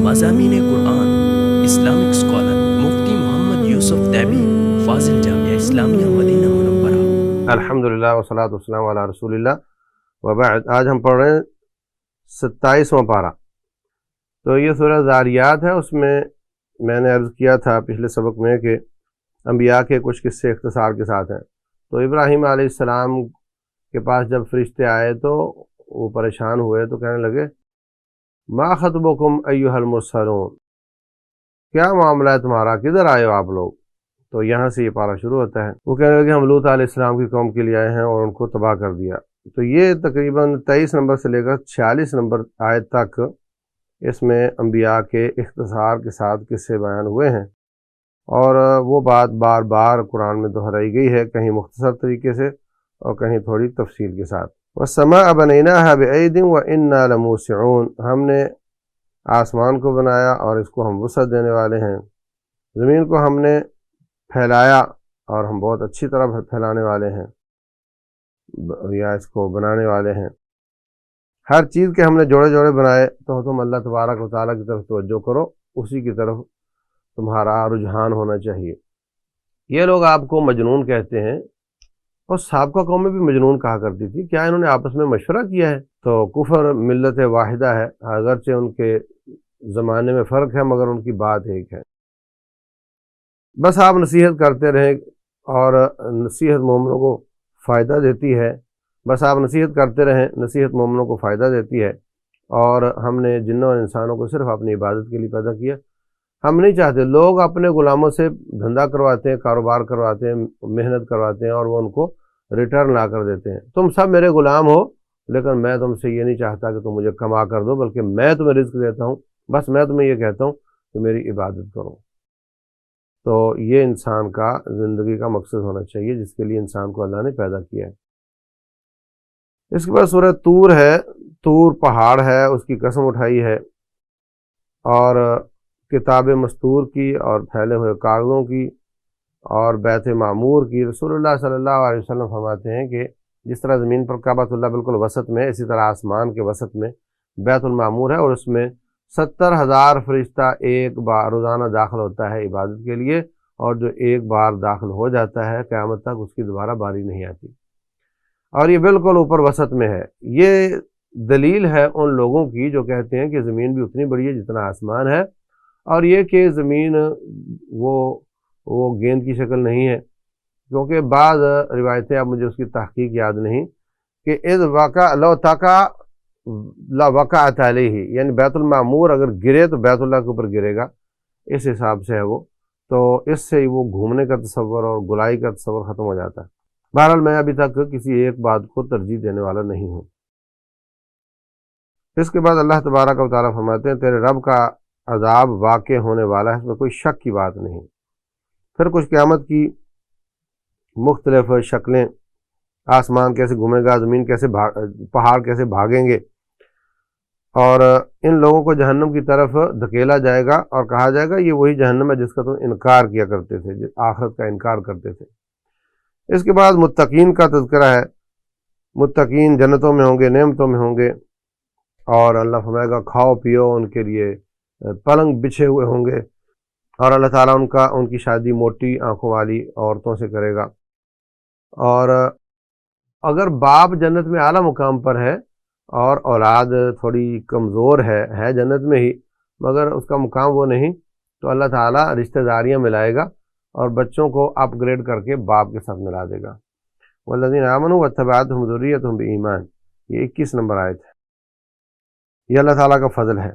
مضامین قرآن Islamic scholar مفتی محمد یوسف دیبی فاضل جامعہ اسلامیہ مدینہ منورہ۔ الحمدللہ والصلاۃ والسلام علی رسول اللہ وبعد۔ آج ہم پڑھ رہے ہیں 27واں پارہ۔ تو یہ سورہ ذاریات ہے۔ اس میں نے عرض کیا تھا پچھلے سبق میں کہ انبیاء کے کچھ قصے اختصار کے ساتھ ہیں۔ تو ابراہیم علیہ السلام کے پاس جب فرشتے آئے تو وہ پریشان ہوئے، تو کہنے لگے ما خطبکم ایھا المرسلون، کیا معاملہ ہے تمہارا، کدھر آئے ہو آپ لوگ؟ تو یہاں سے یہ پارہ شروع ہوتا ہے۔ وہ کہنے لگے ہم لوط علیہ السلام کی قوم کے لیے آئے ہیں اور ان کو تباہ کر دیا۔ تو یہ تقریباً 23 نمبر سے لے کر 46 نمبر آیت تک اس میں انبیاء کے اختصار کے ساتھ قصے بیان ہوئے ہیں، اور وہ بات بار بار قرآن میں دہرائی گئی ہے، کہیں مختصر طریقے سے اور کہیں تھوڑی تفصیل کے ساتھ۔ وَالسَّمَاءَ بَنَيْنَاهَا بِأَيْدٍ وَإِنَّا لَمُوسِعُونَ، ہم نے آسمان کو بنایا اور اس کو ہم وسعت دینے والے ہیں، زمین کو ہم نے پھیلایا اور ہم بہت اچھی طرح پھیلانے والے ہیں، یا اس کو بنانے والے ہیں۔ ہر چیز کے ہم نے جوڑے جوڑے بنائے، تو تم اللہ تبارک و تعالیٰ کی طرف توجہ کرو، اسی کی طرف تمہارا رجحان ہونا چاہیے۔ یہ لوگ آپ کو مجنون کہتے ہیں، اور سابقہ قوم میں بھی مجنون کہا کرتی تھی، کیا انہوں نے آپس میں مشورہ کیا ہے؟ تو کفر ملت واحدہ ہے، اگرچہ ان کے زمانے میں فرق ہے مگر ان کی بات ایک ہے۔ بس آپ نصیحت کرتے رہیں، اور نصیحت مومنوں کو فائدہ دیتی ہے۔ بس آپ نصیحت کرتے رہیں، نصیحت مومنوں کو فائدہ دیتی ہے۔ اور ہم نے جنوں اور انسانوں کو صرف اپنی عبادت کے لیے پیدا کیا۔ ہم نہیں چاہتے، لوگ اپنے غلاموں سے دھندا کرواتے ہیں، کاروبار کرواتے ہیں، محنت کرواتے ہیں، اور وہ ان کو ریٹرن لا کر دیتے ہیں۔ تم سب میرے غلام ہو، لیکن میں تم سے یہ نہیں چاہتا کہ تم مجھے کما کر دو، بلکہ میں تمہیں رزق دیتا ہوں، بس میں تمہیں یہ کہتا ہوں کہ میری عبادت کرو۔ تو یہ انسان کا زندگی کا مقصد ہونا چاہیے، جس کے لیے انسان کو اللہ نے پیدا کیا ہے۔ اس کے بعد سورہ طور ہے۔ طور پہاڑ ہے، اس کی قسم اٹھائی ہے، اور کتاب مستور کی، اور پھیلے ہوئے کاغذوں کی، اور بیت معمور کی۔ رسول اللہ صلی اللہ علیہ وسلم فرماتے ہیں کہ جس طرح زمین پر کعبۃ اللہ بالکل وسط میں، اسی طرح آسمان کے وسط میں بیت المعمور ہے، اور اس میں 70,000 فرشتہ ایک بار روزانہ داخل ہوتا ہے عبادت کے لیے، اور جو ایک بار داخل ہو جاتا ہے قیامت تک اس کی دوبارہ باری نہیں آتی، اور یہ بالکل اوپر وسط میں ہے۔ یہ دلیل ہے ان لوگوں کی جو کہتے ہیں کہ زمین بھی اتنی بڑی ہے جتنا آسمان ہے، اور یہ کہ زمین وہ گیند کی شکل نہیں ہے، کیونکہ بعض روایتیں، اب مجھے اس کی تحقیق یاد نہیں، کہ اذ وقع لو تقع لوقعت علیہ، یعنی بیت المعمور اگر گرے تو بیت اللہ کے اوپر گرے گا، اس حساب سے ہے وہ۔ تو اس سے وہ گھومنے کا تصور اور گلائی کا تصور ختم ہو جاتا ہے۔ بہرحال میں ابھی تک کسی ایک بات کو ترجیح دینے والا نہیں ہوں۔ اس کے بعد اللہ تبارک و تعالیٰ فرماتے ہیں تیرے رب کا عذاب واقع ہونے والا ہے، اس میں کوئی شک کی بات نہیں۔ پھر کچھ قیامت کی مختلف شکلیں، آسمان کیسے گھومے گا، زمین کیسے پہاڑ کیسے بھاگیں گے، اور ان لوگوں کو جہنم کی طرف دھکیلا جائے گا، اور کہا جائے گا یہ وہی جہنم ہے جس کا تم انکار کیا کرتے تھے، آخرت کا انکار کرتے تھے۔ اس کے بعد متقین کا تذکرہ ہے۔ متقین جنتوں میں ہوں گے، نعمتوں میں ہوں گے، اور اللہ فرمائے گا کھاؤ پیو، ان کے لیے پلنگ بچھے ہوئے ہوں گے، اور اللہ تعالیٰ ان کی شادی موٹی آنکھوں والی عورتوں سے کرے گا۔ اور اگر باپ جنت میں اعلیٰ مقام پر ہے اور اولاد تھوڑی کمزور ہے جنت میں ہی، مگر اس کا مقام وہ نہیں، تو اللہ تعالیٰ رشتہ داریاں ملائے گا اور بچوں کو اپ گریڈ کر کے باپ کے ساتھ ملا دے گا۔ والذین آمنوا واتبعتهم ذریتهم بایمان، یہ 21 نمبر آیت ہے۔ یہ اللہ تعالیٰ کا فضل ہے۔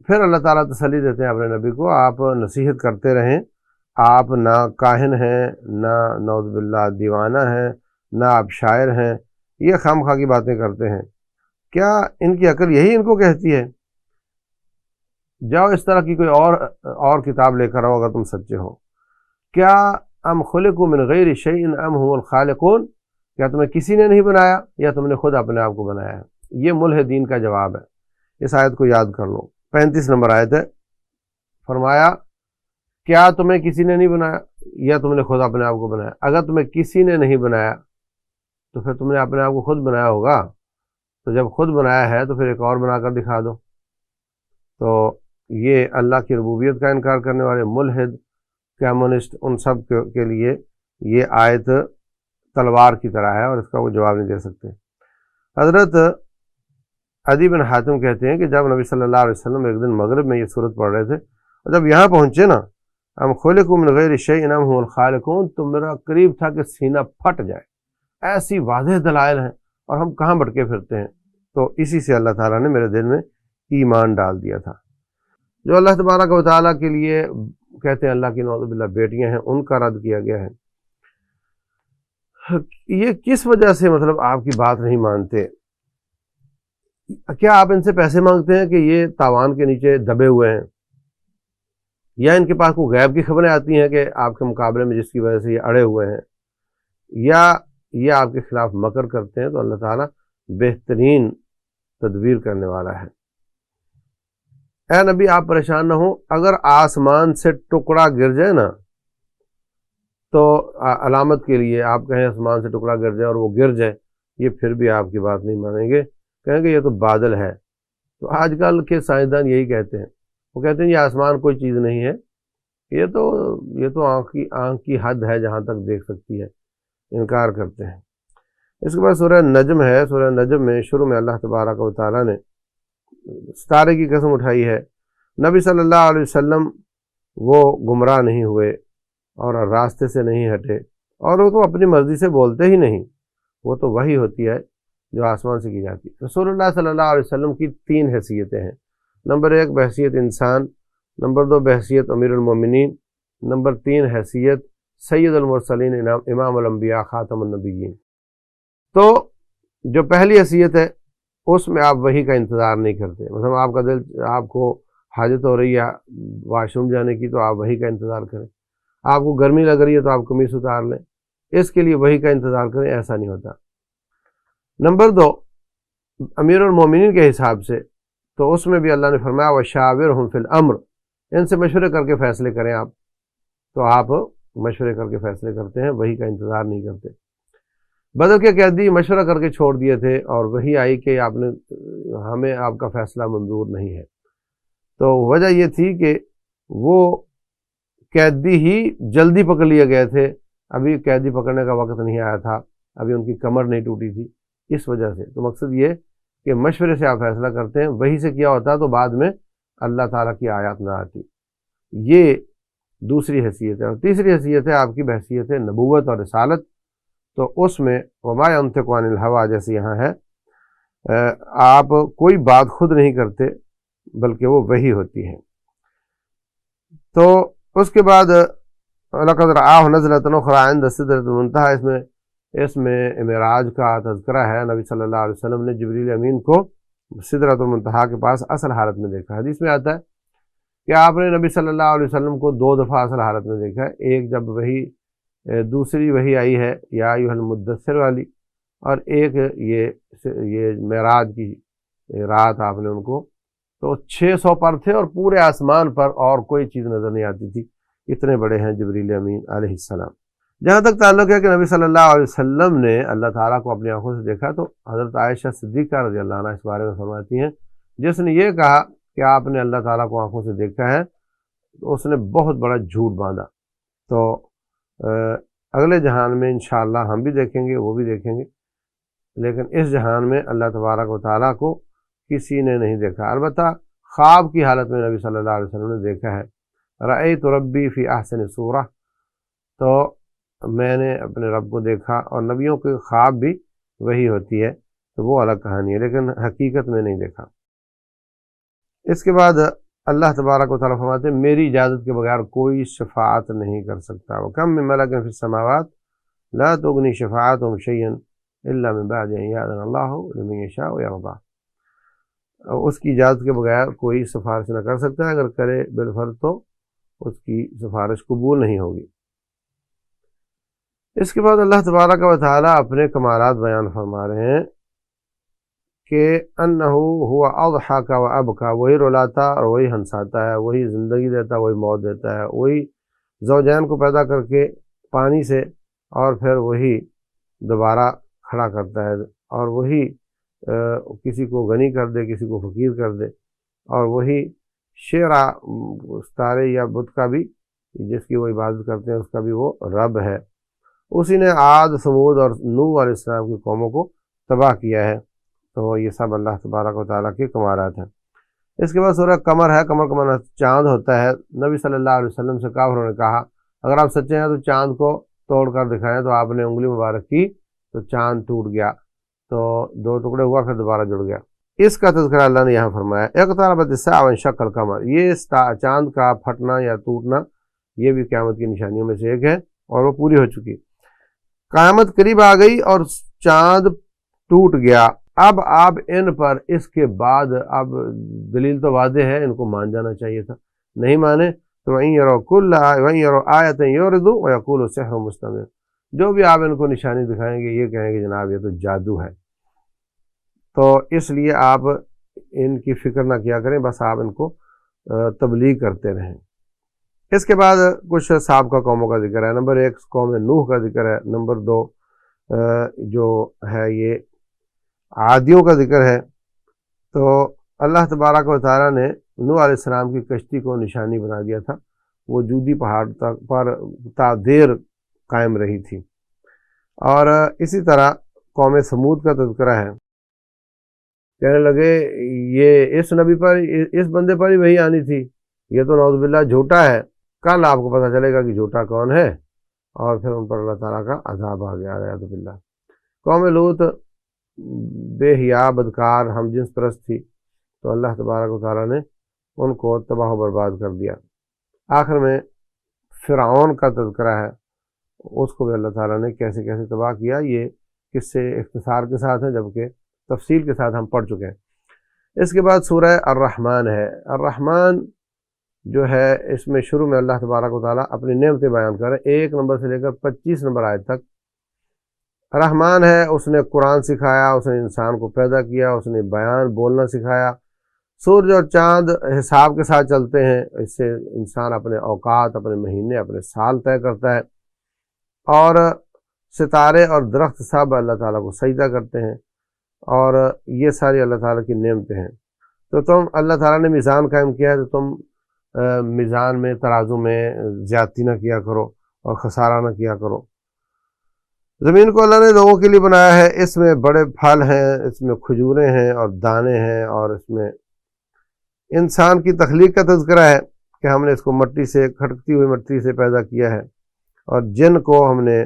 پھر اللہ تعالیٰ تسلی دیتے ہیں اپنے نبی کو، آپ نصیحت کرتے رہیں، آپ نہ کاہن ہیں، نہ نعوذ باللہ دیوانہ ہیں، نہ آپ شاعر ہیں، یہ خام خواہ کی باتیں کرتے ہیں۔ کیا ان کی عقل یہی ان کو کہتی ہے؟ جاؤ اس طرح کی کوئی اور کتاب لے کر آؤ اگر تم سچے ہو۔ کیا ام خلقوا من غیر شیء ام هم الخالقون، کیا تمہیں کسی نے نہیں بنایا یا تم نے خود اپنے آپ کو بنایا ہے؟ یہ ملحدین کا جواب ہے۔ اس آیت کو یاد کر لو، 35 نمبر آیت ہے۔ فرمایا کیا تمہیں کسی نے نہیں بنایا یا تم نے خود اپنے آپ کو بنایا؟ اگر تمہیں کسی نے نہیں بنایا تو پھر تم نے اپنے آپ کو خود بنایا ہوگا، تو جب خود بنایا ہے تو پھر ایک اور بنا کر دکھا دو۔ تو یہ اللہ کی ربوبیت کا انکار کرنے والے ملحد کمیونسٹ ان سب کے لیے یہ آیت تلوار کی طرح ہے اور اس کا وہ جواب نہیں دے سکتے۔ حضرت عدی بن حاتم کہتے ہیں کہ جب نبی صلی اللہ علیہ وسلم ایک دن مغرب میں یہ صورت پڑھ رہے تھے اور جب یہاں پہنچے نا ہم خلقوا من غیر شیء ام هم الخالقون، تو میرا قریب تھا کہ سینہ پھٹ جائے، ایسی واضح دلائل ہیں اور ہم کہاں بھٹکے پھرتے ہیں۔ تو اسی سے اللہ تعالیٰ نے میرے دل میں ایمان ڈال دیا تھا۔ جو اللہ تبارک و تعالیٰ کے لیے کہتے ہیں اللہ کی نعوذ باللہ بیٹیاں ہیں، ان کا رد کیا گیا ہے۔ یہ کس وجہ سے مطلب آپ کی بات نہیں مانتے؟ کیا آپ ان سے پیسے مانگتے ہیں کہ یہ تاوان کے نیچے دبے ہوئے ہیں، یا ان کے پاس کوئی غیب کی خبریں آتی ہیں کہ آپ کے مقابلے میں جس کی وجہ سے یہ اڑے ہوئے ہیں، یا یہ آپ کے خلاف مکر کرتے ہیں؟ تو اللہ تعالیٰ بہترین تدبیر کرنے والا ہے۔ اے نبی آپ پریشان نہ ہوں، اگر آسمان سے ٹکڑا گر جائے نا تو علامت کے لیے آپ کہیں آسمان سے ٹکڑا گر جائے اور وہ گر جائے، یہ پھر بھی آپ کی بات نہیں مانیں گے، کہیں گے یہ تو بادل ہے۔ تو آج کل کے سائنسدان یہی کہتے ہیں، وہ کہتے ہیں یہ آسمان کوئی چیز نہیں ہے، یہ تو آنکھ کی حد ہے جہاں تک دیکھ سکتی ہے، انکار کرتے ہیں۔ اس کے بعد سورہ نجم ہے۔ سورہ نجم میں شروع میں اللہ تبارک و تعالیٰ نے ستارے کی قسم اٹھائی ہے۔ نبی صلی اللہ علیہ وسلم وہ گمراہ نہیں ہوئے اور راستے سے نہیں ہٹے، اور وہ تو اپنی مرضی سے بولتے ہی نہیں، وہ تو وحی ہوتی ہے جو آسمان سے کی جاتی ہے۔ رسول اللہ صلی اللہ علیہ وسلم کی 3 حیثیتیں ہیں۔ نمبر 1 بحیثیت انسان، نمبر 2 بحیثیت امیر المومنین، نمبر 3 حیثیت سید المرسلین امام الانبیاء خاتم النبیین۔ تو جو پہلی حیثیت ہے اس میں آپ وحی کا انتظار نہیں کرتے، مثلا آپ کا دل، آپ کو حاجت ہو رہی ہے واش روم جانے کی تو آپ وحی کا انتظار کریں، آپ کو گرمی لگ رہی ہے تو آپ قمیص اتار لیں، اس کے لیے وحی کا انتظار کریں، ایسا نہیں ہوتا۔ نمبر 2 امیر المومنین کے حساب سے، تو اس میں بھی اللہ نے فرمایا وَشَاوِرْهُمْ فِي الْأَمْرِ، ان سے مشورے کر کے فیصلے کریں آپ، تو آپ مشورے کر کے فیصلے کرتے ہیں، وحی کا انتظار نہیں کرتے۔ بدر کے قیدی مشورہ کر کے چھوڑ دیے تھے اور وحی آئی کہ ہمیں آپ کا فیصلہ منظور نہیں ہے، تو وجہ یہ تھی کہ وہ قیدی ہی جلدی پکڑ لیے گئے تھے، ابھی قیدی پکڑنے کا وقت نہیں آیا تھا، ابھی ان کی کمر نہیں ٹوٹی تھی، اس وجہ سے۔ تو مقصد یہ کہ مشورے سے آپ فیصلہ کرتے ہیں، وحی سے کیا ہوتا تو بعد میں اللہ تعالیٰ کی آیات نہ آتی۔ یہ دوسری حیثیت ہے۔ اور تیسری حیثیت ہے آپ کی بحیثیت نبوت اور رسالت، تو اس میں وما ينطق عن الهوى جیسے یہاں ہے، آپ کوئی بات خود نہیں کرتے بلکہ وہ وحی ہوتی ہے۔ تو اس کے بعد لقد رآہ نزلۃ اخری عند سدرۃ المنتہی، اس میں معراج کا تذکرہ ہے۔ نبی صلی اللہ علیہ وسلم نے جبریل امین کو سدرۃ المنتہی کے پاس اصل حالت میں دیکھا۔ حدیث میں آتا ہے کہ آپ نے نبی صلی اللہ علیہ وسلم کو 2 دفعہ اصل حالت میں دیکھا ہے، ایک جب دوسری وحی آئی ہے یا ایھا المدثر والی، اور ایک یہ معراج کی رات آپ نے ان کو، تو 600 پر تھے اور پورے آسمان پر اور کوئی چیز نظر نہیں آتی تھی، اتنے بڑے ہیں جبریل امین علیہ السلام۔ جہاں تک تعلق ہے کہ نبی صلی اللہ علیہ وسلم نے اللہ تعالیٰ کو اپنی آنکھوں سے دیکھا، تو حضرت عائشہ صدیقہ رضی اللہ عنہ اس بارے میں فرماتی ہیں، جس نے یہ کہا کہ آپ نے اللہ تعالیٰ کو آنکھوں سے دیکھا ہے تو اس نے بہت بڑا جھوٹ باندھا۔ تو اگلے جہان میں انشاءاللہ ہم بھی دیکھیں گے، وہ بھی دیکھیں گے، لیکن اس جہان میں اللہ تبارک و تعالیٰ کو کسی نے نہیں دیکھا۔ البتہ خواب کی حالت میں نبی صلی اللہ علیہ وسلم نے دیکھا ہے، رأیت ربی فی احسن صورہ، تو میں نے اپنے رب کو دیکھا، اور نبیوں کے خواب بھی وہی ہوتی ہے، تو وہ الگ کہانی ہے، لیکن حقیقت میں نہیں دیکھا۔ اس کے بعد اللہ تبارک و تعالیٰ فرماتے ہیں میری اجازت کے بغیر کوئی شفاعت نہیں کر سکتا۔ وَكَم مِّن مَلَكٍ فِي السَّمَاوَاتِ لَا تُغْنِي شَفَاعَتُهُمْ شَيْئًا إِلَّا مِن بَعْدِ أَن يَأْذَنَ اللَّهُ لِمَن يَشَاءُ وَيَرْضَىٰ، اس کی اجازت کے بغیر کوئی سفارش نہ کر سکتا ہے، اگر کرے بالفرض تو اس کی سفارش قبول نہیں ہوگی۔ اس کے بعد اللہ تبارک و تعالیٰ اپنے کمالات بیان فرما رہے ہیں کہ انہو ہوا اضحک و ابکا، وہی رلاتا اور وہی ہنساتا ہے، وہی زندگی دیتا وہی موت دیتا ہے، وہی زوجین کو پیدا کر کے پانی سے اور پھر وہی دوبارہ کھڑا کرتا ہے، اور وہی کسی کو غنی کر دے، کسی کو فقیر کر دے، اور وہی شیرا ستارے یا بت کا بھی جس کی وہ عبادت کرتے ہیں اس کا بھی وہ رب ہے. اسی نے عاد، سمود اور نوح علیہ السلام کی قوموں کو تباہ کیا ہے. تو یہ سب اللہ تبارک و تعالیٰ کے کمالات ہیں. اس کے بعد سورہ قمر ہے. قمر کا معنی چاند ہوتا ہے. نبی صلی اللہ علیہ وسلم سے کافروں نے کہا اگر آپ سچے ہیں تو چاند کو توڑ کر دکھائیں. تو آپ نے انگلی مبارک کی تو چاند ٹوٹ گیا، تو 2 ٹکڑے ہوا، پھر دوبارہ جڑ گیا. اس کا تذکرہ اللہ نے یہاں فرمایا. اقتربت الساعۃ وانشق القمر، یہ چاند کا پھٹنا یا ٹوٹنا یہ بھی قیامت کی نشانیوں میں سے ایک ہے اور وہ پوری ہو چکی. قیامت قریب آ گئی اور چاند ٹوٹ گیا. اب آپ ان پر اس کے بعد اب دلیل تو واضح ہے، ان کو مان جانا چاہیے تھا، نہیں مانے تو وَإِن يَرَوْا آیَةً يُعْرِضُوا وَيَقُولُوا سِحْرٌ مُسْتَمِرٌ، جو بھی آپ ان کو نشانی دکھائیں گے یہ کہیں گے جناب یہ تو جادو ہے. تو اس لیے آپ ان کی فکر نہ کیا کریں، بس آپ ان کو تبلیغ کرتے رہیں. اس کے بعد کچھ سابقہ قوموں کا ذکر ہے. نمبر 1 قوم نوح کا ذکر ہے. نمبر 2 جو ہے یہ عادیوں کا ذکر ہے. تو اللہ تبارک و تعالیٰ نے نوح علیہ السلام کی کشتی کو نشانی بنا دیا تھا. وہ جودی پہاڑ تک پر تا دیر قائم رہی تھی. اور اسی طرح قوم سمود کا تذکرہ ہے. کہنے لگے یہ اس نبی پر، اس بندے پر ہی وہی آنی تھی، یہ تو نعوذ باللہ جھوٹا ہے. کل آپ کو پتہ چلے گا کہ جھوٹا کون ہے. اور پھر ان پر اللہ تعالیٰ کا عذاب آ گیا اعوذ باللہ. قوم لوط بے حیا، بدکار، ہم جنس پرست تھی، تو اللہ تبارک و تعالیٰ نے ان کو تباہ و برباد کر دیا. آخر میں فرعون کا تذکرہ ہے. اس کو بھی اللہ تعالیٰ نے کیسے کیسے تباہ کیا، یہ قصے اختصار کے ساتھ ہیں جبکہ تفصیل کے ساتھ ہم پڑھ چکے ہیں. اس کے بعد سورہ الرحمن ہے. الرحمن جو ہے اس میں شروع میں اللہ تبارک و تعالیٰ اپنی نعمتیں بیان کر رہے ہیں 1 نمبر سے لے کر 25 نمبر آیت تک. رحمان ہے، اس نے قرآن سکھایا، اس نے انسان کو پیدا کیا، اس نے بیان بولنا سکھایا. سورج اور چاند حساب کے ساتھ چلتے ہیں، اس سے انسان اپنے اوقات، اپنے مہینے، اپنے سال طے کرتا ہے. اور ستارے اور درخت سب اللہ تعالیٰ کو سجدہ کرتے ہیں، اور یہ ساری اللہ تعالیٰ کی نعمتیں ہیں. تو تم اللہ تعالیٰ نے میزان قائم کیا ہے تو تم میزان میں، ترازو میں زیادتی نہ کیا کرو اور خسارہ نہ کیا کرو. زمین کو اللہ نے لوگوں کے لیے بنایا ہے. اس میں بڑے پھل ہیں، اس میں کھجوریں ہیں اور دانے ہیں، اور اس میں انسان کی تخلیق کا تذکرہ ہے کہ ہم نے اس کو مٹی سے، کھٹکتی ہوئی مٹی سے پیدا کیا ہے، اور جن کو ہم نے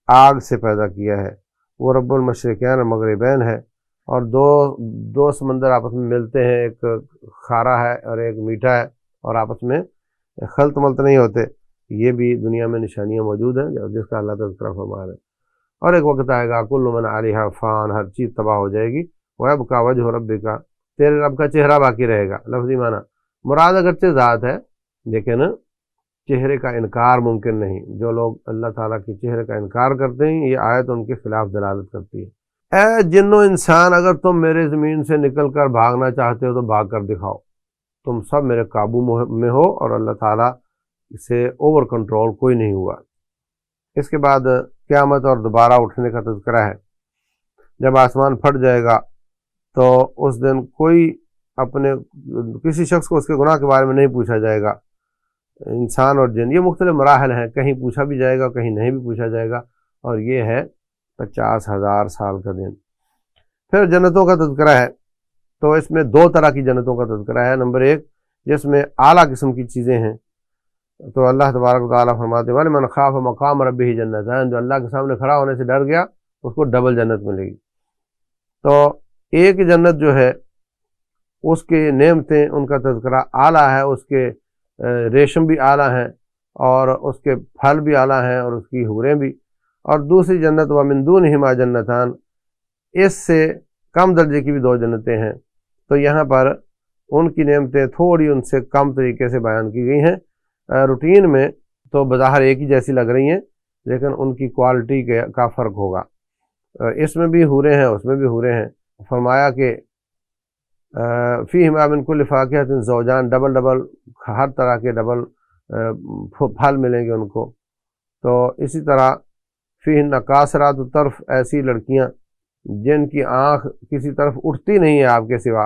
آگ سے پیدا کیا ہے. وہ رب المشرقین اور مغربین ہے. اور دو سمندر آپس میں ملتے ہیں، ایک کھارا ہے اور ایک میٹھا ہے، اور آپس میں خلط ملط نہیں ہوتے. یہ بھی دنیا میں نشانیاں موجود ہیں جس کا اللہ تذکرہ فرما رہے ہیں. اور ایک وقت آئے گا کل من علیہا فان، ہر چیز تباہ ہو جائے گی. وَيَبْقَى وَجْهُ رَبِّكَ، تیرے رب کا چہرہ باقی رہے گا. لفظی معنی مراد اگرچہ ذات ہے لیکن چہرے کا انکار ممکن نہیں. جو لوگ اللہ تعالیٰ کے چہرے کا انکار کرتے ہیں یہ آیت ان کے خلاف دلالت کرتی ہے. اے جن و انسان، اگر تم میرے زمین سے نکل کر بھاگنا چاہتے ہو تو بھاگ کر دکھاؤ. تم سب میرے قابو میں ہو، اور اللہ تعالیٰ سے اوور کنٹرول کوئی نہیں ہوا. اس کے بعد قیامت اور دوبارہ اٹھنے کا تذکرہ ہے. جب آسمان پھٹ جائے گا تو اس دن کوئی کسی شخص کو اس کے گناہ کے بارے میں نہیں پوچھا جائے گا. انسان اور جن، یہ مختلف مراحل ہیں، کہیں پوچھا بھی جائے گا، کہیں نہیں بھی پوچھا جائے گا. اور یہ ہے 50,000 سال کا دن. پھر جنتوں کا تذکرہ ہے. تو اس میں 2 طرح کی جنتوں کا تذکرہ ہے. نمبر 1 جس میں اعلیٰ قسم کی چیزیں ہیں. تو اللہ تبارک و تعالیٰ فرماتے ہیں وَلِمَنْ خَافَ مَقَامَ رَبِّهِ جَنَّتَانِ، جو اللہ کے سامنے کھڑا ہونے سے ڈر گیا اس کو ڈبل جنت ملے گی. تو ایک جنت جو ہے اس کے نعمتیں، ان کا تذکرہ اعلیٰ ہے، اس کے ریشم بھی اعلیٰ ہیں، اور اس کے پھل بھی اعلیٰ ہیں، اور اس کی حوریں بھی. اور دوسری جنت وَمِن دُونِهِمَا جَنَّتَانِ، اس سے کم درجے کی بھی 2 جنتیں ہیں. تو یہاں پر ان کی نعمتیں تھوڑی ان سے کم طریقے سے بیان کی گئی ہیں. روٹین میں تو بظاہر ایک ہی جیسی لگ رہی ہیں لیکن ان کی کوالٹی کا فرق ہوگا. اس میں بھی حوریں ہیں، اس میں بھی حوریں ہیں. فرمایا کہ فیہما من کل فاکہۃ زوجان، ڈبل ہر طرح کے ڈبل پھل ملیں گے ان کو. تو اسی طرح فیہن قاصرات الطرف، ایسی لڑکیاں جن کی آنکھ کسی طرف اٹھتی نہیں ہے آپ کے سوا،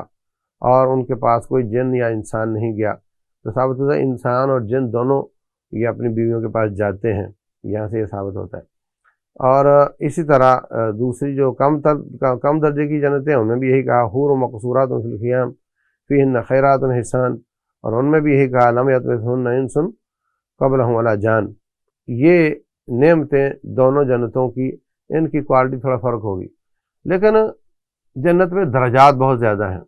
اور ان کے پاس کوئی جن یا انسان نہیں گیا. تو ثابت ہوتا ہے انسان اور جن دونوں یہ اپنی بیویوں کے پاس جاتے ہیں، یہاں سے یہ ثابت ہوتا ہے۔ اور اسی طرح دوسری جو کم درجے کی جنتیں ان میں بھی یہی کہا حور و مقصورات فی الخیام فیہن خیرات حسان، اور ان میں بھی یہی کہا لم یطمثہن انس قبلہم ولا جان۔ یہ نعمتیں دونوں جنتوں کی، ان کی کوالٹی تھوڑا فرق ہوگی، لیکن جنت میں درجات بہت زیادہ ہیں۔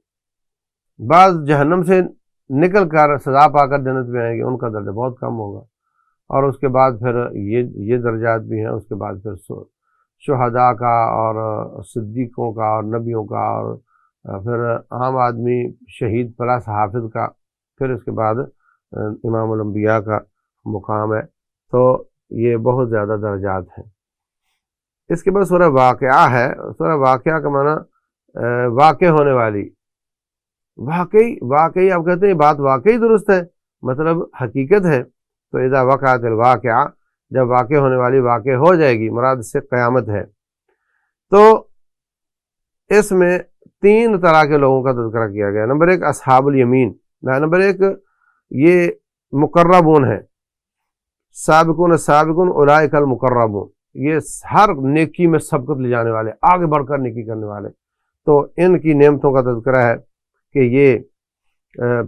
بعض جہنم سے نکل کر سزا پا کر جنت میں آئیں گے، ان کا درجہ بہت کم ہوگا، اور اس کے بعد پھر یہ درجات بھی ہیں، اس کے بعد پھر شہداء کا اور صدیقوں کا اور نبیوں کا، اور پھر عام آدمی شہید پلس حافظ کا، پھر اس کے بعد امام الانبیاء کا مقام ہے۔ تو یہ بہت زیادہ درجات ہیں۔ اس کے بعد سورہ واقعہ ہے۔ سورہ واقعہ کا معنی واقع ہونے والی، واقعی آپ کہتے ہیں بات واقعی درست ہے، مطلب حقیقت ہے۔ تو اذا وقعت الواقعہ، جب واقع ہونے والی واقع ہو جائے گی، مراد اس سے قیامت ہے۔ تو اس میں 3 طرح کے لوگوں کا تذکرہ کیا گیا۔ نمبر 1 اصحاب الیمین، نمبر 1 یہ مقربون ہے، سابقون السابقون اولئک المقربون، یہ ہر نیکی میں سبقت لے جانے والے، آگے بڑھ کر نیکی کرنے والے۔ تو ان کی نعمتوں کا تذکرہ ہے کہ یہ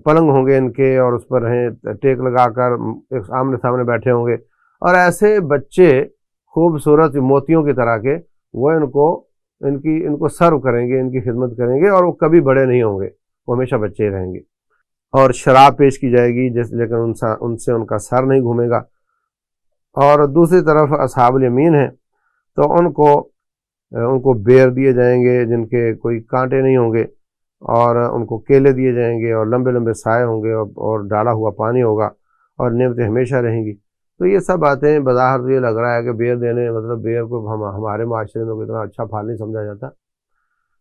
پلنگ ہوں گے ان کے، اور اس پر رہیں ٹیک لگا کر ایک آمنے سامنے بیٹھے ہوں گے، اور ایسے بچے خوبصورت موتیوں کی طرح کے، وہ ان کو سرو کریں گے، ان کی خدمت کریں گے، اور وہ کبھی بڑے نہیں ہوں گے، وہ ہمیشہ بچے ہی رہیں گے۔ اور شراب پیش کی جائے گی لیکن ان سے ان کا سر نہیں گھومے گا۔ اور دوسری طرف اصحاب الیمین ہیں، تو ان کو بیر دیے جائیں گے جن کے کوئی کانٹے نہیں ہوں گے، اور ان کو کیلے دیے جائیں گے، اور لمبے لمبے سائے ہوں گے، اور ڈالا ہوا پانی ہوگا، اور نعمتیں ہمیشہ رہیں گی۔ تو یہ سب باتیں بظاہر تو یہ لگ رہا ہے کہ بیر دینے، مطلب بیر کو ہمارے معاشرے میں اتنا اچھا پھل نہیں سمجھا جاتا،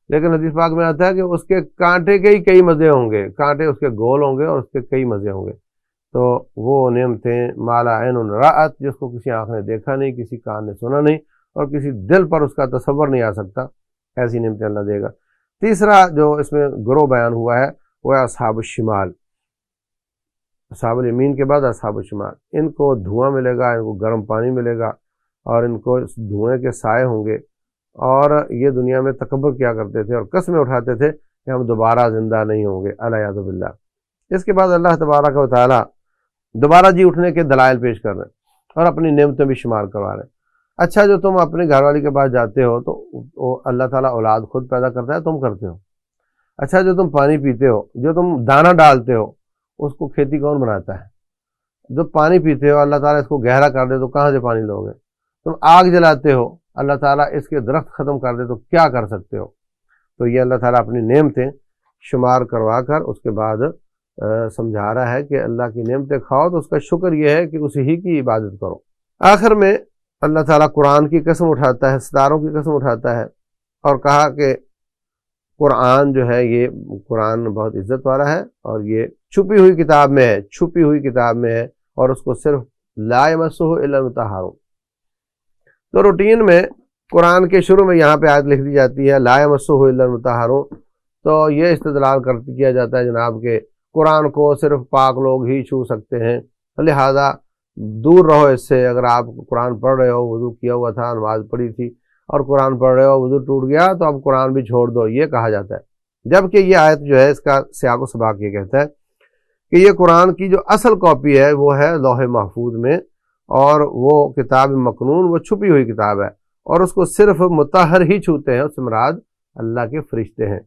لیکن حدیث پاک میں آتا ہے کہ اس کے کانٹے کے ہی کئی مزے ہوں گے، کانٹے اس کے گول ہوں گے اور اس کے کئی مزے ہوں گے۔ تو وہ نعمتیں مالا عین رأت، جس کو کسی آنکھ نے دیکھا نہیں، کسی کان نے سنا نہیں، اور کسی دل پر اس کا تصور نہیں آ سکتا، ایسی نعمتیں اللہ دے گا۔ تیسرا جو اس میں گروہ بیان ہوا ہے وہ ہے اصحاب الشمال، اصحاب الیمین کے بعد اصحاب الشمال۔ ان کو دھواں ملے گا، ان کو گرم پانی ملے گا، اور ان کو دھوئیں کے سائے ہوں گے، اور یہ دنیا میں تکبر کیا کرتے تھے اور قسمیں اٹھاتے تھے کہ ہم دوبارہ زندہ نہیں ہوں گے، الیاذ باللہ۔ اس کے بعد اللہ تبارک و تعالی دوبارہ جی اٹھنے کے دلائل پیش کر رہے ہیں اور اپنی نعمتیں بھی شمار کروا رہے ہیں۔ اچھا، جو تم اپنے گھر والی کے پاس جاتے ہو تو اللہ تعالیٰ اولاد خود پیدا کرتا ہے، تم کرتے ہو۔ اچھا، جو تم پانی پیتے ہو، جو تم دانہ ڈالتے ہو، اس کو کھیتی کون بناتا ہے؟ جو پانی پیتے ہو اللہ تعالیٰ اس کو گہرا کر دے تو کہاں سے پانی لو گے؟ تم آگ جلاتے ہو، اللہ تعالیٰ اس کے درخت ختم کر دے تو کیا کر سکتے ہو؟ تو یہ اللہ تعالیٰ اپنی نعمتیں شمار کروا کر اس کے بعد سمجھا رہا ہے کہ اللہ کی نعمتیں کھاؤ تو اس کا شکر یہ ہے کہ اسی ہی کی عبادت کرو۔ آخر میں اللہ تعالیٰ قرآن کی قسم اٹھاتا ہے، ستاروں کی قسم اٹھاتا ہے، اور کہا کہ قرآن جو ہے، یہ قرآن بہت عزت والا ہے، اور یہ چھپی ہوئی کتاب میں ہے، چھپی ہوئی کتاب میں ہے، اور اس کو صرف لا یمسہ الا المطہرون۔ تو روٹین میں قرآن کے شروع میں یہاں پہ آیت لکھ دی جاتی ہے لا یمسہ الا المطہرون، تو یہ استدلال کیا جاتا ہے جناب کہ قرآن کو صرف پاک لوگ ہی چھو سکتے ہیں، لہذا دور رہو اس سے۔ اگر آپ قرآن پڑھ رہے ہو، وضو کیا ہوا تھا، نماز پڑھی تھی، اور قرآن پڑھ رہے ہو، وضو ٹوٹ گیا، تو اب قرآن بھی چھوڑ دو، یہ کہا جاتا ہے۔ جبکہ یہ آیت جو ہے، اس کا سیاق و سباق یہ کہتا ہے کہ یہ قرآن کی جو اصل کاپی ہے وہ ہے لوح محفوظ میں، اور وہ کتاب مکنون، وہ چھپی ہوئی کتاب ہے، اور اس کو صرف مطہر ہی چھوتے ہیں، اس سے مراد اللہ کے فرشتے ہیں۔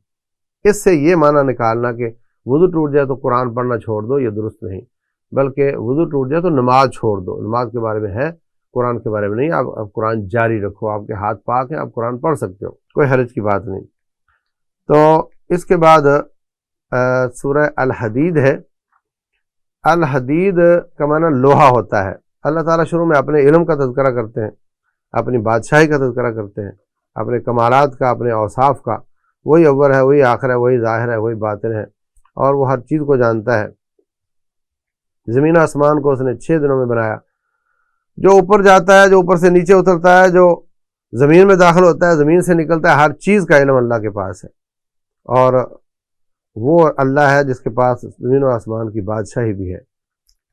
اس سے یہ معنی نکالنا کہ وضو ٹوٹ جائے تو قرآن پڑھنا چھوڑ دو، یہ درست نہیں، بلکہ وضو ٹوٹ جائے تو نماز چھوڑ دو، نماز کے بارے میں ہے، قرآن کے بارے میں نہیں۔ آپ قرآن جاری رکھو، آپ کے ہاتھ پاک ہیں، آپ قرآن پڑھ سکتے ہو، کوئی حرج کی بات نہیں۔ تو اس کے بعد سورہ الحدید ہے۔ الحدید کا معنی لوہا ہوتا ہے۔ اللہ تعالیٰ شروع میں اپنے علم کا تذکرہ کرتے ہیں، اپنی بادشاہی کا تذکرہ کرتے ہیں، اپنے کمالات کا، اپنے اوصاف کا۔ وہی اول ہے، وہی آخر ہے، وہی ظاہر ہے، وہی باطن ہے، اور وہ ہر چیز کو جانتا ہے۔ زمین آسمان کو اس نے 6 دنوں میں بنایا۔ جو اوپر جاتا ہے، جو اوپر سے نیچے اترتا ہے، جو زمین میں داخل ہوتا ہے، زمین سے نکلتا ہے، ہر چیز کا علم اللہ کے پاس ہے، اور وہ اللہ ہے جس کے پاس زمین و آسمان کی بادشاہی بھی ہے۔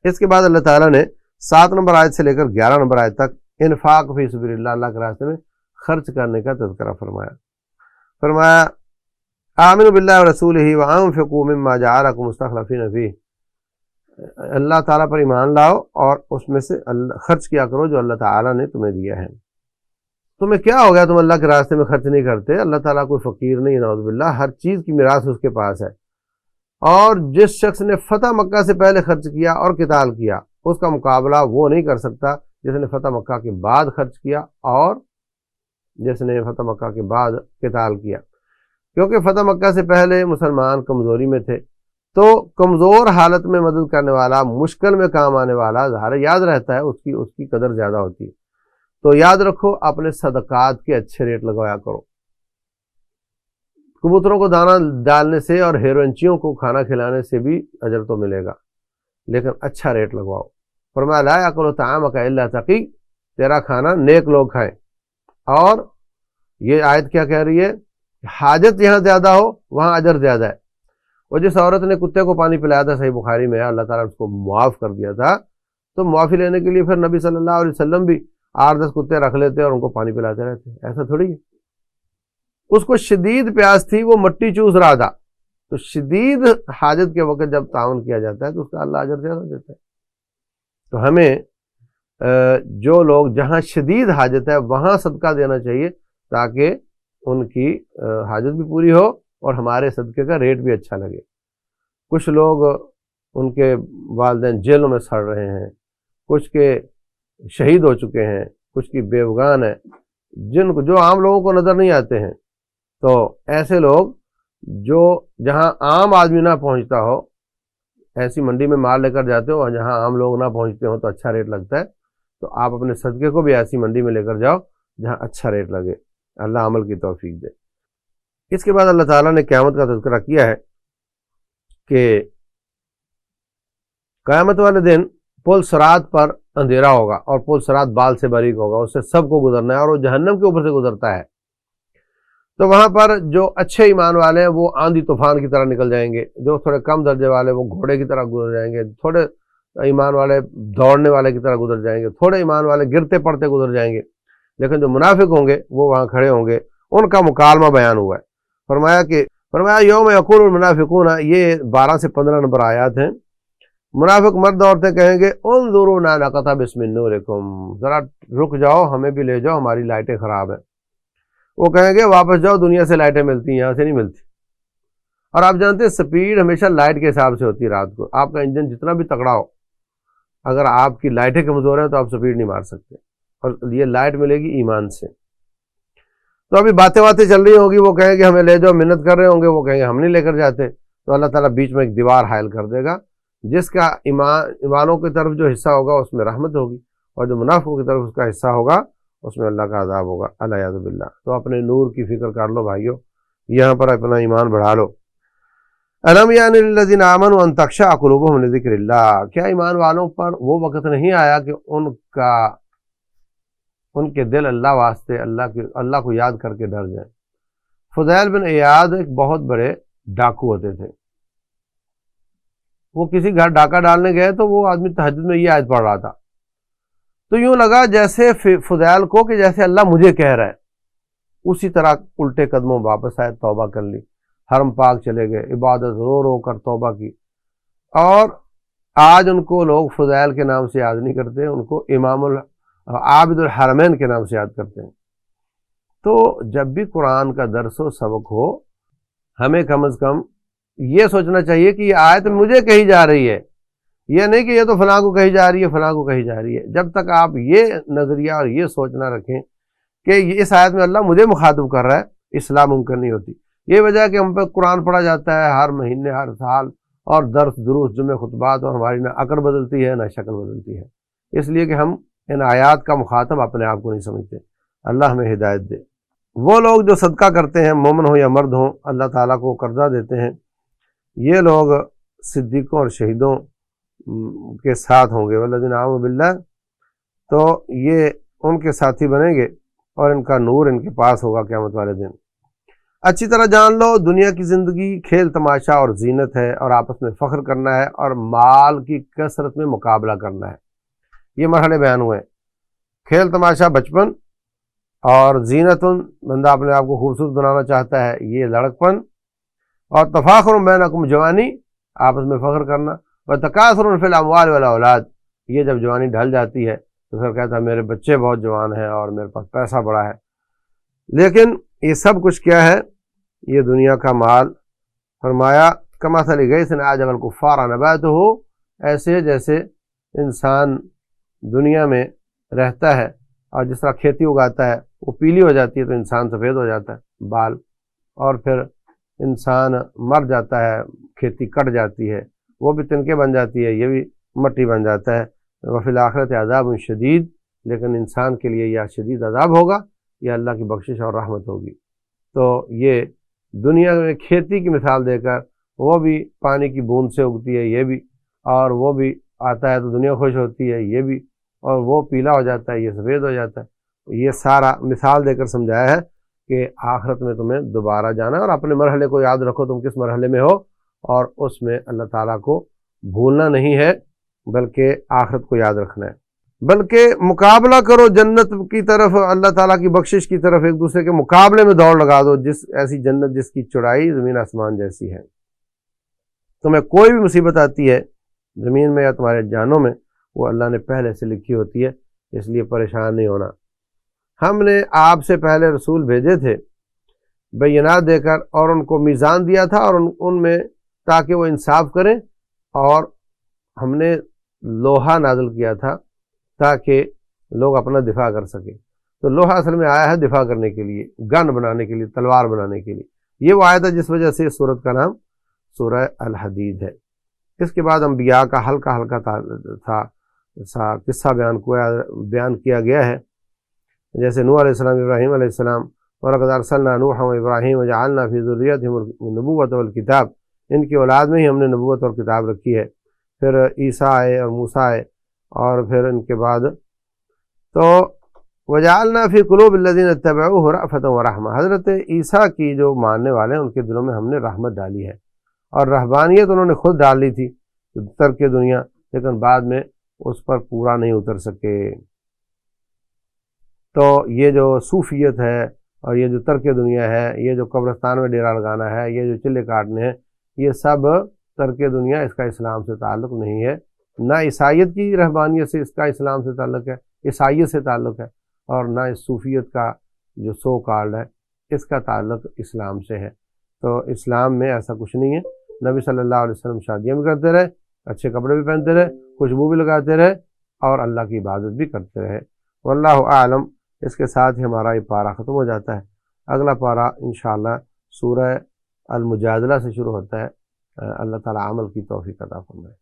اس کے بعد اللہ تعالیٰ نے 7 نمبر آیت سے لے کر 11 نمبر آیت تک انفاق فی سبیل اللہ، اللہ کے راستے میں خرچ کرنے کا تذکرہ فرمایا آمنوا باللہ ورسولہ وانفقوا مما جعلکم مستخلفین فیہ، اللہ تعالیٰ پر ایمان لاؤ اور اس میں سے خرچ کیا کرو جو اللہ تعالیٰ نے تمہیں دیا ہے۔ تمہیں کیا ہو گیا تم اللہ کے راستے میں خرچ نہیں کرتے؟ اللہ تعالیٰ کوئی فقیر نہیں، نعوذ باللہ، ہر چیز کی میراث اس کے پاس ہے، اور جس شخص نے فتح مکہ سے پہلے خرچ کیا اور قتال کیا اس کا مقابلہ وہ نہیں کر سکتا جس نے فتح مکہ کے بعد خرچ کیا اور جس نے فتح مکہ کے بعد قتال کیا، کیونکہ فتح مکہ سے پہلے مسلمان کمزوری میں تھے، تو کمزور حالت میں مدد کرنے والا، مشکل میں کام آنے والا ظاہر یاد رہتا ہے، اس کی قدر زیادہ ہوتی ہے۔ تو یاد رکھو اپنے صدقات کے اچھے ریٹ لگوایا کرو، کبوتروں کو دانہ ڈالنے سے اور ہیرونچیوں کو کھانا کھلانے سے بھی اجر تو ملے گا، لیکن اچھا ریٹ لگواؤ۔ فرمایا لا یاکل طعامک الا تقی، تیرا کھانا نیک لوگ کھائیں۔ اور یہ آیت کیا کہہ رہی ہے؟ حاجت جہاں زیادہ ہو وہاں اجر زیادہ ہے۔ اور جس عورت نے کتے کو پانی پلایا تھا، صحیح بخاری میں ہے، اللہ تعالیٰ نے اس کو معاف کر دیا تھا، تو معافی لینے کے لیے پھر نبی صلی اللہ علیہ وسلم بھی 8-10 کتے رکھ لیتے اور ان کو پانی پلاتے رہتے، ایسا تھوڑی ہے۔ اس کو شدید پیاس تھی، وہ مٹی چوس رہا تھا، تو شدید حاجت کے وقت جب تعاون کیا جاتا ہے تو اس کا اللہ اجر زیادہ دیتا ہے۔ تو ہمیں جو لوگ جہاں شدید حاجت ہے وہاں صدقہ دینا چاہیے تاکہ ان کی حاجت بھی پوری ہو اور ہمارے صدقے کا ریٹ بھی اچھا لگے۔ کچھ لوگ ان کے والدین جیلوں میں سڑ رہے ہیں، کچھ کے شہید ہو چکے ہیں، کچھ کی بیوگان ہیں، جو عام لوگوں کو نظر نہیں آتے ہیں، تو ایسے لوگ جو جہاں عام آدمی نہ پہنچتا ہو، ایسی منڈی میں مال لے کر جاتے ہو اور جہاں عام لوگ نہ پہنچتے ہوں تو اچھا ریٹ لگتا ہے، تو آپ اپنے صدقے کو بھی ایسی منڈی میں لے کر جاؤ جہاں اچھا ریٹ لگے۔ اللہ عمل کی توفیق دے۔ اس کے بعد اللہ تعالیٰ نے قیامت کا تذکرہ کیا ہے کہ قیامت والے دن پل صراط پر اندھیرا ہوگا اور پل صراط بال سے باریک ہوگا، اس سے سب کو گزرنا ہے اور وہ جہنم کے اوپر سے گزرتا ہے۔ تو وہاں پر جو اچھے ایمان والے ہیں وہ آندھی طوفان کی طرح نکل جائیں گے، جو تھوڑے کم درجے والے وہ گھوڑے کی طرح گزر جائیں گے، تھوڑے ایمان والے دوڑنے والے کی طرح گزر جائیں گے، تھوڑے ایمان والے گرتے پڑتے گزر جائیں گے، لیکن جو منافق ہوں گے وہ وہاں کھڑے ہوں گے، ان کا مکالمہ بیان ہوا ہے۔ فرمایا یوم یقول المنافقون، یہ 12 سے 15 نمبر آیات ہیں۔ منافق مرد عورتیں کہیں گے انظرونا نقتبس من نورکم، ذرا رک جاؤ، ہمیں بھی لے جاؤ، ہماری لائٹیں خراب ہیں۔ وہ کہیں گے واپس جاؤ، دنیا سے لائٹیں ملتی ہیں، یہاں سے نہیں ملتی۔ اور آپ جانتے ہیں سپیڈ ہمیشہ لائٹ کے حساب سے ہوتی ہے۔ رات کو آپ کا انجن جتنا بھی تگڑا ہو، اگر آپ کی لائٹیں کمزور ہیں تو آپ سپیڈ نہیں مار سکتے، اور یہ لائٹ ملے گی ایمان سے۔ تو ابھی باتیں چل رہی ہوں گی، وہ کہیں گے ہمیں لے جاؤ، منت کر رہے ہوں گے، وہ کہیں گے ہم نہیں لے کر جاتے، تو اللہ تعالیٰ بیچ میں ایک دیوار حائل کر دے گا، جس کا ایمانوں کی طرف جو حصہ ہوگا اس میں رحمت ہوگی، اور جو منافقوں کی طرف اس کا حصہ ہوگا اس میں اللہ کا عذاب ہوگا، الیاذ باللہ۔ تو اپنے نور کی فکر کر لو بھائیو، یہاں پر اپنا ایمان بڑھا لو۔ الم یعن للذین آمنوا ان تخشع قلوبہم لذکر اللہ، کیا ایمان والوں پر وہ وقت نہیں آیا کہ ان کے دل اللہ واسطے اللہ کو یاد کر کے ڈر جائیں۔ فضیل بن عیاض ایک بہت بڑے ڈاکو ہوتے تھے، وہ کسی گھر ڈاکہ ڈالنے گئے تو وہ آدمی تہجد میں یہ آیت پڑھ رہا تھا، تو یوں لگا جیسے فضیل کو کہ جیسے اللہ مجھے کہہ رہا ہے، اسی طرح الٹے قدموں واپس آئے، توبہ کر لی، حرم پاک چلے گئے، عبادت رو رو کر توبہ کی، اور آج ان کو لوگ فضیل کے نام سے یاد نہیں کرتے، ان کو امام عابد الحرمین کے نام سے یاد کرتے ہیں۔ تو جب بھی قرآن کا درس و سبق ہو، ہمیں کم از کم یہ سوچنا چاہیے کہ یہ آیت مجھے کہی جا رہی ہے، یہ نہیں کہ یہ تو فلاں کو کہی جا رہی ہے، فلاں کو کہی جا رہی ہے۔ جب تک آپ یہ نظریہ اور یہ سوچنا رکھیں کہ اس آیت میں اللہ مجھے مخاطب کر رہا ہے، اصلاح ممکن نہیں ہوتی۔ یہ وجہ ہے کہ ہم پہ قرآن پڑھا جاتا ہے ہر مہینے، ہر سال، اور درس دروس جمعہ خطبات، اور ہماری نہ عقل بدلتی ہے نہ شکل بدلتی ہے، اس لیے کہ ہم ان آیات کا مخاطب اپنے آپ کو نہیں سمجھتے۔ اللہ ہمیں ہدایت دے۔ وہ لوگ جو صدقہ کرتے ہیں، مومن ہوں یا مرد ہوں، اللہ تعالیٰ کو قرضہ دیتے ہیں، یہ لوگ صدیقوں اور شہیدوں کے ساتھ ہوں گے، والذین آمنوا باللہ، تو یہ ان کے ساتھی بنیں گے اور ان کا نور ان کے پاس ہوگا قیامت والے دن۔ اچھی طرح جان لو دنیا کی زندگی کھیل تماشا اور زینت ہے، اور آپس میں فخر کرنا ہے اور مال کی کثرت میں مقابلہ کرنا ہے۔ یہ مرحلے بیان ہوئے ہیں۔ کھیل تماشا بچپن، اور زینت بندہ اپنے آپ کو خوبصورت بنانا چاہتا ہے، یہ لڑکپن، اور تفاخر بینکم جوانی، آپس میں فخر کرنا، اور تکاثر فی الاموال والاولاد، یہ جب جوانی ڈھل جاتی ہے تو پھر کہتا ہے میرے بچے بہت جوان ہیں اور میرے پاس پیسہ بڑا ہے۔ لیکن یہ سب کچھ کیا ہے؟ یہ دنیا کا مال۔ فرمایا کمثل غیث اعجب الکفار نباتہ، ایسے جیسے انسان دنیا میں رہتا ہے اور جس طرح کھیتی اگاتا ہے، وہ پیلی ہو جاتی ہے تو انسان سفید ہو جاتا ہے بال، اور پھر انسان مر جاتا ہے، کھیتی کٹ جاتی ہے، وہ بھی تنکے بن جاتی ہے، یہ بھی مٹی بن جاتا ہے۔ وفی الآخرۃ عذاب شدید، لیکن انسان کے لیے یا شدید عذاب ہوگا یا اللہ کی بخشش اور رحمت ہوگی۔ تو یہ دنیا میں کھیتی کی مثال دے کر، وہ بھی پانی کی بوند سے اگتی ہے، یہ بھی، اور وہ بھی آتا ہے تو دنیا خوش ہوتی ہے، یہ بھی، اور وہ پیلا ہو جاتا ہے، یہ سفید ہو جاتا ہے۔ یہ سارا مثال دے کر سمجھایا ہے کہ آخرت میں تمہیں دوبارہ جانا ہے، اور اپنے مرحلے کو یاد رکھو تم کس مرحلے میں ہو، اور اس میں اللہ تعالیٰ کو بھولنا نہیں ہے بلکہ آخرت کو یاد رکھنا ہے۔ بلکہ مقابلہ کرو جنت کی طرف، اللہ تعالیٰ کی بخشش کی طرف، ایک دوسرے کے مقابلے میں دوڑ لگا دو، ایسی جنت جس کی چوڑائی زمین آسمان جیسی ہے۔ تمہیں کوئی بھی مصیبت آتی ہے زمین میں یا تمہارے جانوں میں، وہ اللہ نے پہلے سے لکھی ہوتی ہے، اس لیے پریشان نہیں ہونا۔ ہم نے آپ سے پہلے رسول بھیجے تھے بینات دے کر، اور ان کو میزان دیا تھا، اور ان میں تاکہ وہ انصاف کریں، اور ہم نے لوہا نازل کیا تھا تاکہ لوگ اپنا دفاع کر سکیں۔ تو لوہا اصل میں آیا ہے دفاع کرنے کے لیے، گن بنانے کے لیے، تلوار بنانے کے لیے۔ یہ وہ آیت ہے جس وجہ سے سورت کا نام سورہ الحدید ہے۔ اس کے بعد انبیاء کا ہلکا ہلکا قصہ بیان کیا گیا ہے، جیسے نوح علیہ السلام، ابراہیم علیہ السلام، وَلَقَدْ أَرْسَلْنَا نُوحًا وإبراہیم وَجَعَلْنَا فِي ذُرِّيَّتِهِمُ النُّبُوَّةَ وَالْكِتَابَ، ان کی اولاد میں ہی ہم نے نبوت اور کتاب رکھی ہے۔ پھر عیسیٰ آئے اور موسیٰ آئے، اور پھر ان کے بعد تو وَجَعَلْنَا فِي قُلُوبِ الَّذِينَ اتَّبَعُوهُ رَأْفَةً وَرَحْمَةً، حضرت عیسیٰ کی جو ماننے والے ہیں ان کے دلوں میں ہم نے رحمت ڈالی ہے، اور رہبانیت انہوں نے خود ڈال لی تھی ترک دنیا، لیکن بعد میں اس پر پورا نہیں اتر سکے۔ تو یہ جو صوفیت ہے اور یہ جو ترک دنیا ہے، یہ جو قبرستان میں ڈیرا لگانا ہے، یہ جو چلے کاٹنے ہیں، یہ سب ترک دنیا، اس کا اسلام سے تعلق نہیں ہے۔ نہ عیسائیت کی رہبانیت سے اس کا اسلام سے تعلق ہے، عیسائیت سے تعلق ہے، اور نہ اس صوفیت کا جو سو کالڈ ہے اس کا تعلق اسلام سے ہے۔ تو اسلام میں ایسا کچھ نہیں ہے۔ نبی صلی اللہ علیہ وسلم شادیاں بھی کرتے رہے، اچھے کپڑے بھی پہنتے رہے، خوشبو بھی لگاتے رہے، اور اللہ کی عبادت بھی کرتے رہے۔ واللہ اعلم۔ اس کے ساتھ ہی ہمارا یہ پارہ ختم ہو جاتا ہے۔ اگلا پارہ انشاءاللہ سورہ المجادلہ سے شروع ہوتا ہے۔ اللہ تعالیٰ عمل کی توفیق عطا فرمائے۔